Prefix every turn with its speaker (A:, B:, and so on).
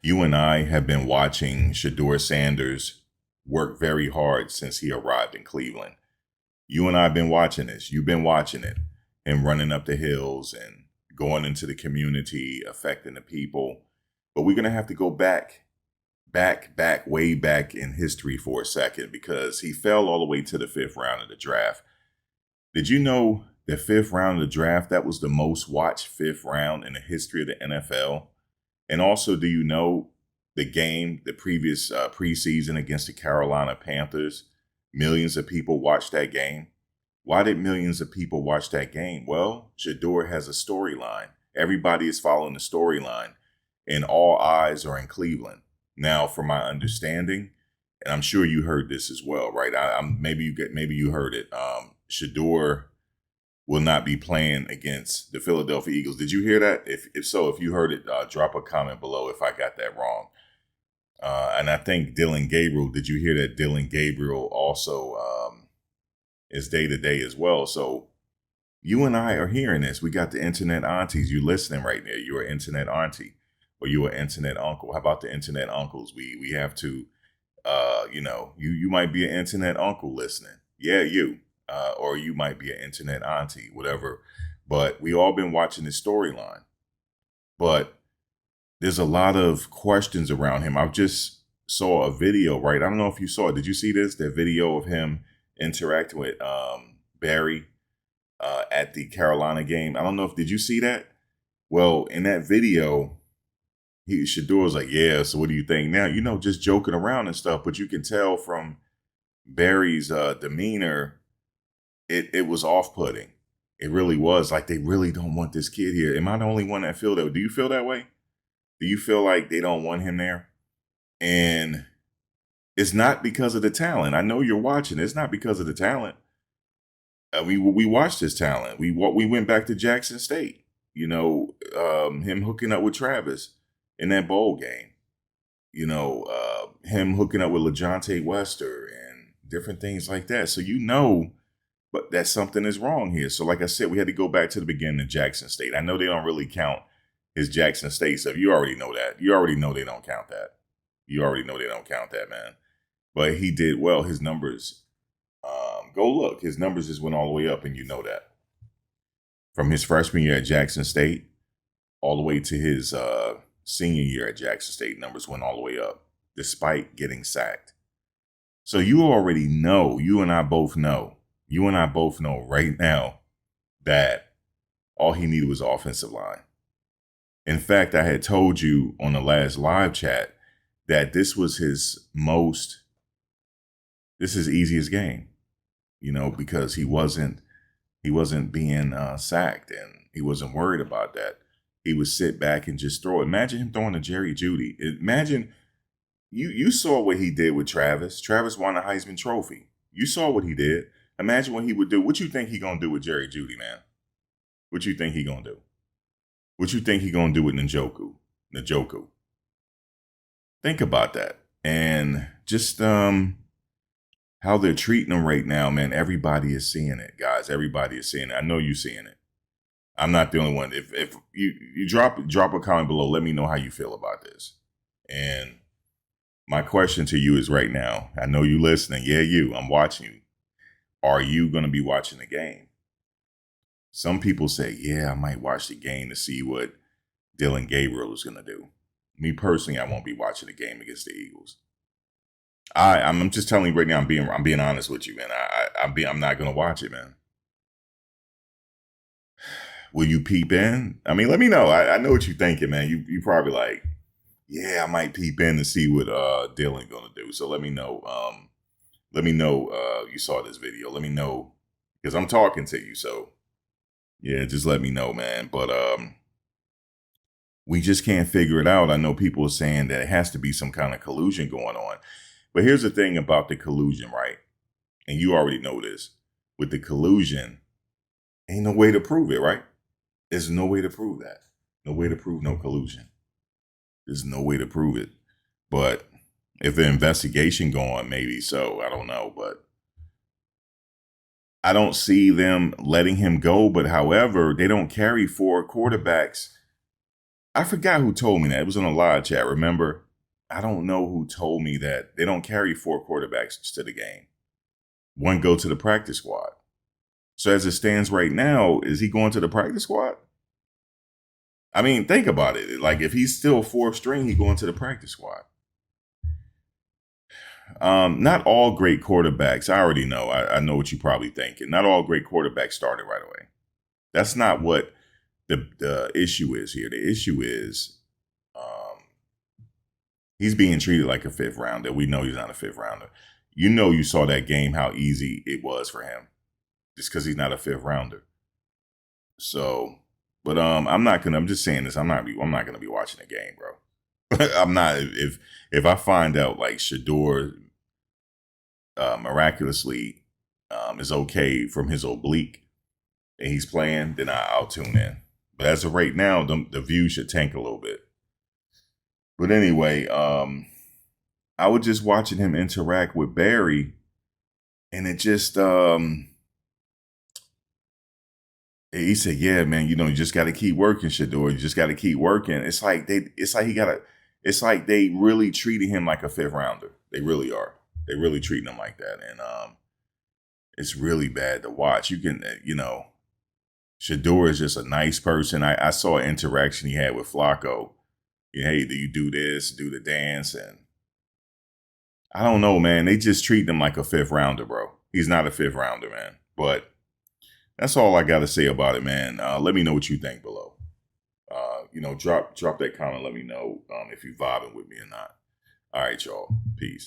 A: You and I have been watching Shedeur Sanders work very hard since he arrived in Cleveland. You and I have been watching this. You've been watching it. Him running up the hills and going into the community, affecting the people. But we're going to have to go way back in history for a second because he fell all the way to the fifth round of the draft. Did you know the fifth round of the draft, that was the most watched fifth round in the history of the NFL? And also, do you know the previous preseason against the Carolina Panthers? Millions of people watched that game. Why did millions of people watch that game? Well, Shedeur has a storyline. Everybody is following the storyline, and all eyes are in Cleveland. Now, from my understanding, and I'm sure you heard this as well, right? Maybe you heard it. Shedeur will not be playing against the Philadelphia Eagles. Did you hear that? If so, if you heard it, drop a comment below if I got that wrong. And I think Dylan Gabriel, did you hear that Dylan Gabriel also is day-to-day as well? So you and I are hearing this. We got the internet aunties. You listening right there. You're an internet auntie or you're an internet uncle. How about the internet uncles? We have to, you might be an internet uncle listening. Yeah, you. Or you might be an internet auntie, whatever. But we all been watching this storyline. But there's a lot of questions around him. I just saw a video, right? I don't know if you saw it. Did you see this? That video of him interacting with Barry at the Carolina game. I don't know did you see that? Well, in that video, Shedeur was like, yeah, so what do you think now? Just joking around and stuff. But you can tell from Barry's demeanor, it was off-putting. It really was. Like, they really don't want this kid here. Am I the only one that feel that way? Do you feel that way? Do you feel like they don't want him there? And it's not because of the talent. I know you're watching. It's not because of the talent. We watched his talent. We went back to Jackson State. Him hooking up with Travis in that bowl game. Him hooking up with LaJohntay Wester and different things like that. So but that something is wrong here. So like I said, we had to go back to the beginning of Jackson State. I know they don't really count his Jackson State stuff. You already know that. You already know they don't count that. You already know they don't count that, man. But he did well. His numbers, go look. His numbers just went all the way up, and you know that. From his freshman year at Jackson State all the way to his senior year at Jackson State, numbers went all the way up, despite getting sacked. So you already know, you and I both know right now that all he needed was offensive line. In fact, I had told you on the last live chat that this was his easiest game, because he wasn't being sacked and he wasn't worried about that. He would sit back and just throw. Imagine him throwing to Jerry Jeudy. Imagine you saw what he did with Travis. Travis won a Heisman Trophy. You saw what he did. Imagine what he would do. What you think he gonna do with Jerry Jeudy, man? What you think he gonna do? What you think he gonna do with Njoku? Think about that. And just how they're treating him right now, man. Everybody is seeing it, guys. Everybody is seeing it. I know you're seeing it. I'm not the only one. If you drop a comment below, let me know how you feel about this. And my question to you is right now, I know you listening. Yeah, I'm watching you. Are you going to be watching the game? Some people say, yeah, I might watch the game to see what Dylan Gabriel is going to do. Me personally, I won't be watching the game against the Eagles. I'm just telling you right now, I'm being honest with you, man. I'm not going to watch it, man. Will you peep in? I mean, let me know. I know what you're thinking, man. You probably like, yeah, I might peep in to see what Dylan going to do. So let me know. Let me know you saw this video. Let me know, because I'm talking to you. So yeah, just let me know, man. But we just can't figure it out. I know people are saying that it has to be some kind of collusion going on. But here's the thing about the collusion, right? And you already know this. With the collusion, ain't no way to prove it, right? There's no way to prove that. No way to prove no collusion. There's no way to prove it. But if the investigation going, maybe so. I don't know. But I don't see them letting him go. But however, they don't carry 4 quarterbacks. I forgot who told me that. It was in a live chat. Remember? I don't know who told me that they don't carry 4 quarterbacks to the game. One go to the practice squad. So as it stands right now, is he going to the practice squad? I mean, think about it. Like if he's still 4th string, he going to the practice squad. Not all great quarterbacks. I already know. I know what you're probably thinking. Not all great quarterbacks started right away. That's not what the issue is here. The issue is he's being treated like a 5th rounder. We know he's not a 5th rounder. You saw that game, how easy it was for him just because he's not a 5th rounder. So, but I'm just saying this. I'm not going to be watching the game, bro. I'm not. If I find out like Shedeur miraculously is okay from his oblique and he's playing, then I'll tune in. But as of right now, the view should tank a little bit. But anyway, I was just watching him interact with Barry, and it just he said, "Yeah, man, you just got to keep working, Shedeur. You just got to keep working." It's like they really treated him like a 5th rounder. They really are. They really treating him like that, and it's really bad to watch. You can, Shedeur is just a nice person. I saw an interaction he had with Flacco. Hey, do you do this, do the dance? And I don't know, man. They just treat him like a 5th rounder, bro. He's not a 5th rounder, man. But that's all I got to say about it, man. Let me know what you think below. Drop that comment. Let me know if you're vibing with me or not. All right, y'all. Peace.